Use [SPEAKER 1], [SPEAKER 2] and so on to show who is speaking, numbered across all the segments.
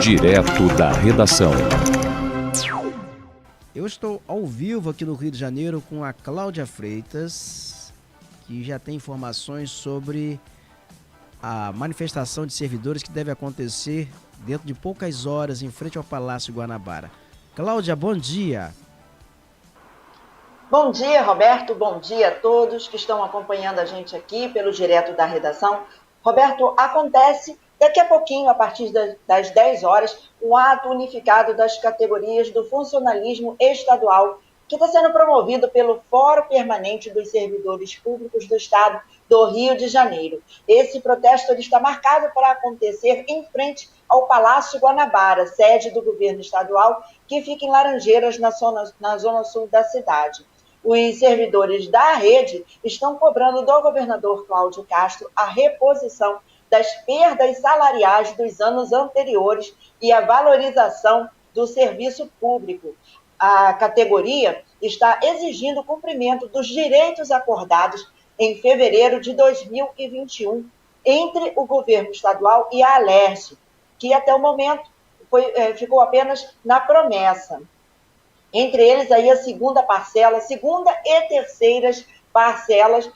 [SPEAKER 1] Direto da redação.
[SPEAKER 2] Eu estou ao vivo aqui no Rio de Janeiro com a Cláudia Freitas, que já tem informações sobre a manifestação de servidores que deve acontecer dentro de poucas horas em frente ao Palácio Guanabara. Cláudia, bom dia.
[SPEAKER 3] Bom dia, Roberto. Bom dia a todos que estão acompanhando a gente aqui pelo Direto da Redação. Roberto, acontece daqui a pouquinho, a partir das 10 horas, um ato unificado das categorias do funcionalismo estadual, que está sendo promovido pelo Fórum Permanente dos Servidores Públicos do Estado do Rio de Janeiro. Esse protesto ele está marcado para acontecer em frente ao Palácio Guanabara, sede do governo estadual, que fica em Laranjeiras, na zona sul da cidade. Os servidores da rede estão cobrando do governador Cláudio Castro a reposição das perdas salariais dos anos anteriores e a valorização do serviço público. A categoria está exigindo o cumprimento dos direitos acordados em fevereiro de 2021 entre o governo estadual e a Alerj, que até o momento ficou apenas na promessa. Entre eles aí a segunda e terceiras parcelas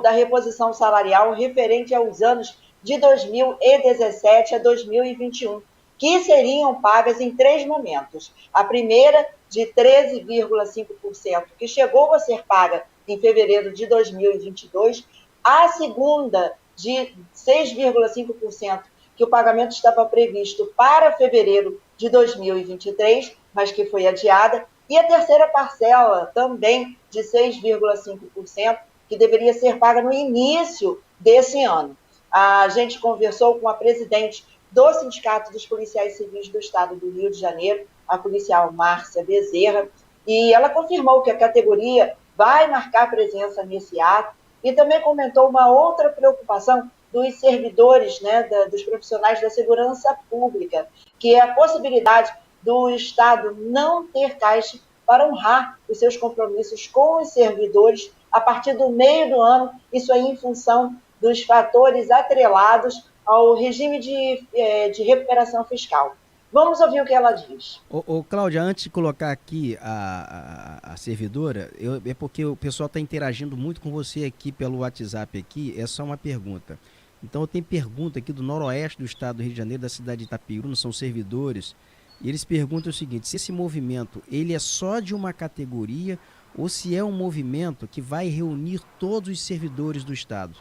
[SPEAKER 3] da reposição salarial referente aos anos de 2017 a 2021, que seriam pagas em 3 momentos. A primeira, de 13,5%, que chegou a ser paga em fevereiro de 2022, a segunda, de 6,5%, que o pagamento estava previsto para fevereiro de 2023, mas que foi adiada, e a terceira parcela, também de 6,5%, que deveria ser paga no início desse ano. A gente conversou com a presidente do Sindicato dos Policiais Civis do Estado do Rio de Janeiro, a policial Márcia Bezerra, e ela confirmou que a categoria vai marcar presença nesse ato e também comentou uma outra preocupação dos servidores, dos profissionais da segurança pública, que é a possibilidade do Estado não ter caixa para honrar os seus compromissos com os servidores a partir do meio do ano, isso aí em função dos fatores atrelados ao regime de recuperação fiscal. Vamos ouvir o que ela diz.
[SPEAKER 2] Cláudia, antes de colocar aqui a servidora, é porque o pessoal está interagindo muito com você aqui pelo WhatsApp aqui, é só uma pergunta. Então eu tenho pergunta aqui do noroeste do estado do Rio de Janeiro, da cidade de Itaperuna, são servidores, e eles perguntam o seguinte: se esse movimento ele é só de uma categoria ou se é um movimento que vai reunir todos os servidores do estado?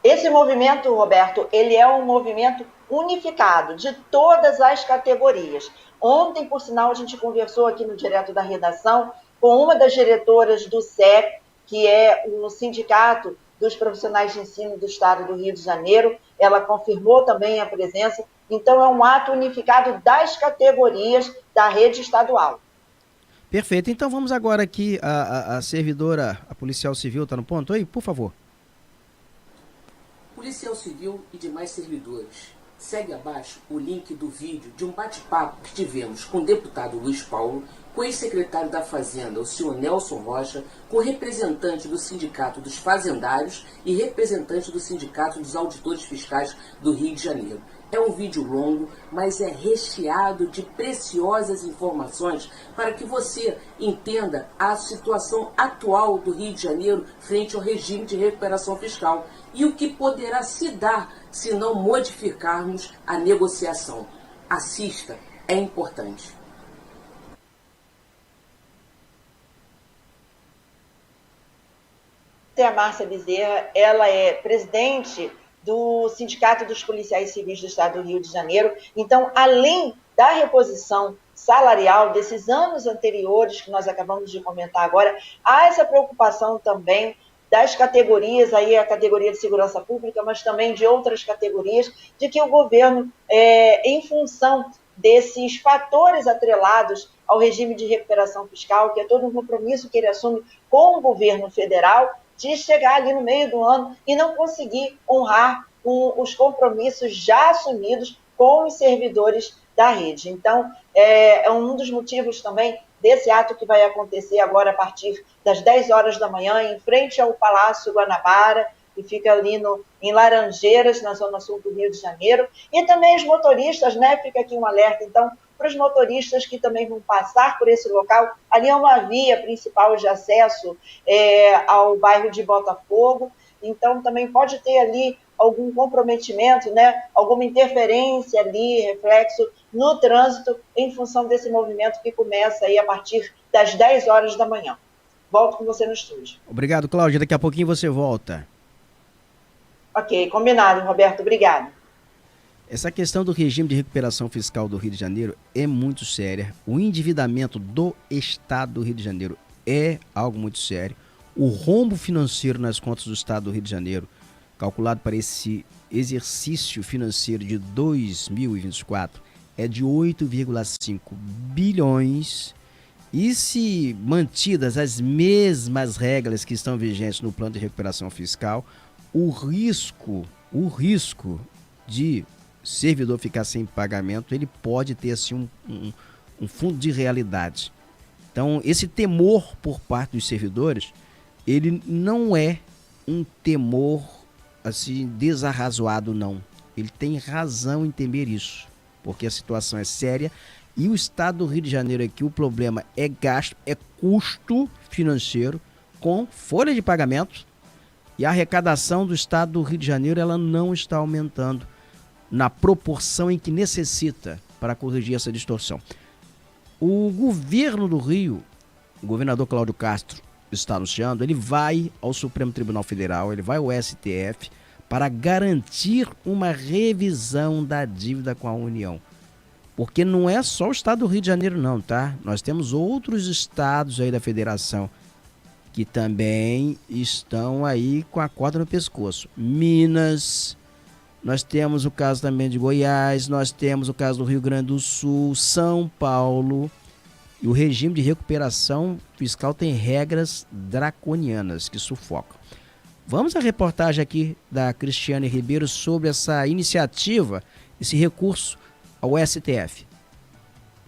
[SPEAKER 3] Esse movimento, Roberto, ele é um movimento unificado de todas as categorias. Ontem, por sinal, a gente conversou aqui no Direto da Redação com uma das diretoras do SEP, que é o Sindicato dos Profissionais de Ensino do Estado do Rio de Janeiro. Ela confirmou também a presença. Então, é um ato unificado das categorias da rede estadual.
[SPEAKER 2] Perfeito. Então, vamos agora aqui, a servidora, a policial civil, está no ponto aí? Por favor.
[SPEAKER 4] Policial Civil e demais servidores. Segue abaixo o link do vídeo de um bate-papo que tivemos com o deputado Luiz Paulo, com o ex-secretário da Fazenda, o senhor Nelson Rocha, com o representante do Sindicato dos Fazendários e representante do Sindicato dos Auditores Fiscais do Rio de Janeiro. É um vídeo longo, mas é recheado de preciosas informações para que você entenda a situação atual do Rio de Janeiro frente ao regime de recuperação fiscal e o que poderá se dar se não modificarmos a negociação. Assista, é importante.
[SPEAKER 3] A Márcia Bezerra, ela é presidente do Sindicato dos Policiais Civis do Estado do Rio de Janeiro. Então, além da reposição salarial desses anos anteriores, que nós acabamos de comentar agora, há essa preocupação também das categorias, aí a categoria de segurança pública, mas também de outras categorias, de que o governo, em função desses fatores atrelados ao regime de recuperação fiscal, que é todo um compromisso que ele assume com o governo federal, de chegar ali no meio do ano e não conseguir honrar os compromissos já assumidos com os servidores da rede. Então, é um dos motivos também desse ato que vai acontecer agora a partir das 10 horas da manhã, em frente ao Palácio Guanabara, que fica ali em Laranjeiras, na zona sul do Rio de Janeiro, e também os motoristas, né? Fica aqui um alerta, então, para os motoristas que também vão passar por esse local. Ali é uma via principal de acesso ao bairro de Botafogo, então também pode ter ali algum comprometimento, né? Alguma interferência ali, reflexo no trânsito em função desse movimento que começa aí a partir das 10 horas da manhã. Volto com você no estúdio.
[SPEAKER 2] Obrigado, Cláudia. Daqui a pouquinho você volta.
[SPEAKER 3] Ok, combinado, Roberto. Obrigado.
[SPEAKER 2] Essa questão do regime de recuperação fiscal do Rio de Janeiro é muito séria. O endividamento do Estado do Rio de Janeiro é algo muito sério. O rombo financeiro nas contas do Estado do Rio de Janeiro, calculado para esse exercício financeiro de 2024, é de 8,5 bilhões. E se mantidas as mesmas regras que estão vigentes no plano de recuperação fiscal, o risco de servidor ficar sem pagamento, ele pode ter assim um fundo de realidade. Então, esse temor por parte dos servidores, ele não é um temor assim desarrazoado, não. Ele tem razão em temer isso, porque a situação é séria e o Estado do Rio de Janeiro aqui, o problema é gasto, é custo financeiro com folha de pagamento, e a arrecadação do Estado do Rio de Janeiro ela não está aumentando na proporção em que necessita para corrigir essa distorção. O governo do Rio, o governador Cláudio Castro está anunciando, ele vai ao Supremo Tribunal Federal, ele vai ao STF para garantir uma revisão da dívida com a União. Porque não é só o Estado do Rio de Janeiro não, tá? Nós temos outros estados aí da federação que também estão aí com a corda no pescoço. Minas, nós temos o caso também de Goiás, nós temos o caso do Rio Grande do Sul, São Paulo. E o regime de recuperação fiscal tem regras draconianas que sufocam. Vamos à reportagem aqui da Cristiane Ribeiro sobre essa iniciativa, esse recurso ao STF.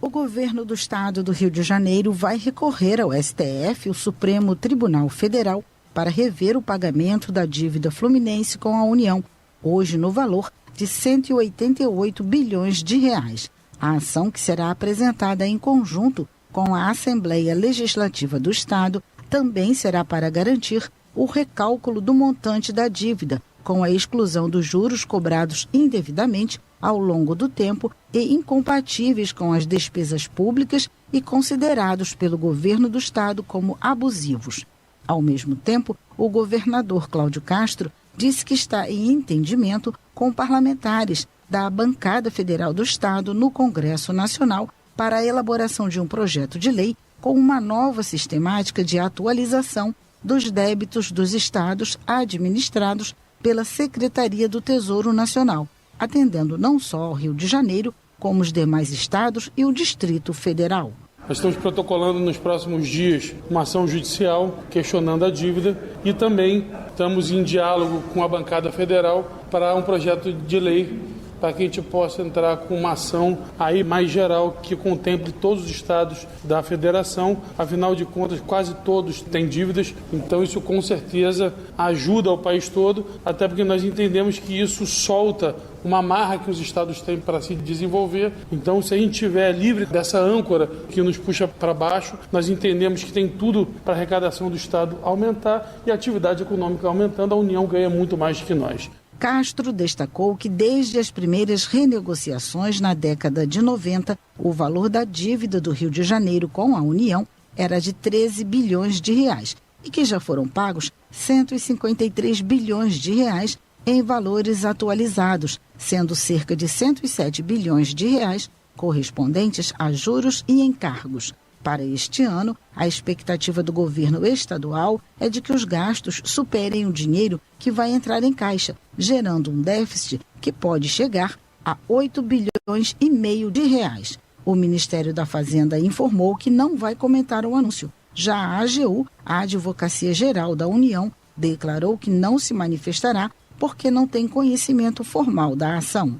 [SPEAKER 1] O governo do estado do Rio de Janeiro vai recorrer ao STF, o Supremo Tribunal Federal, para rever o pagamento da dívida fluminense com a União, hoje no valor de 188 bilhões de reais. A ação, que será apresentada em conjunto com a Assembleia Legislativa do Estado, também será para garantir o recálculo do montante da dívida, com a exclusão dos juros cobrados indevidamente ao longo do tempo e incompatíveis com as despesas públicas e considerados pelo governo do estado como abusivos. Ao mesmo tempo, o governador Cláudio Castro disse que está em entendimento com parlamentares da bancada federal do estado no Congresso Nacional para a elaboração de um projeto de lei com uma nova sistemática de atualização dos débitos dos estados administrados pela Secretaria do Tesouro Nacional, atendendo não só ao Rio de Janeiro, como os demais estados e o Distrito Federal.
[SPEAKER 5] Nós estamos protocolando nos próximos dias uma ação judicial questionando a dívida e também estamos em diálogo com a bancada federal para um projeto de lei para que a gente possa entrar com uma ação aí mais geral que contemple todos os estados da federação. Afinal de contas, quase todos têm dívidas, então isso com certeza ajuda ao país todo, até porque nós entendemos que isso solta uma amarra que os estados têm para se desenvolver. Então, se a gente estiver livre dessa âncora que nos puxa para baixo, nós entendemos que tem tudo para a arrecadação do estado aumentar e a atividade econômica aumentando, a União ganha muito mais que nós.
[SPEAKER 1] Castro destacou que desde as primeiras renegociações na década de 90, o valor da dívida do Rio de Janeiro com a União era de 13 bilhões de reais e que já foram pagos 153 bilhões de reais em valores atualizados, sendo cerca de 107 bilhões de reais correspondentes a juros e encargos. Para este ano, a expectativa do governo estadual é de que os gastos superem o dinheiro que vai entrar em caixa, gerando um déficit que pode chegar a 8 bilhões e meio de reais. O Ministério da Fazenda informou que não vai comentar o anúncio. Já a AGU, a Advocacia Geral da União, declarou que não se manifestará porque não tem conhecimento formal da ação.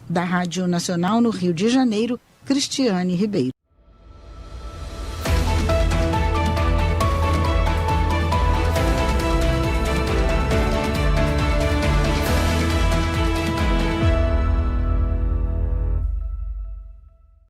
[SPEAKER 1] Da Rádio Nacional no Rio de Janeiro, Cristiane Ribeiro.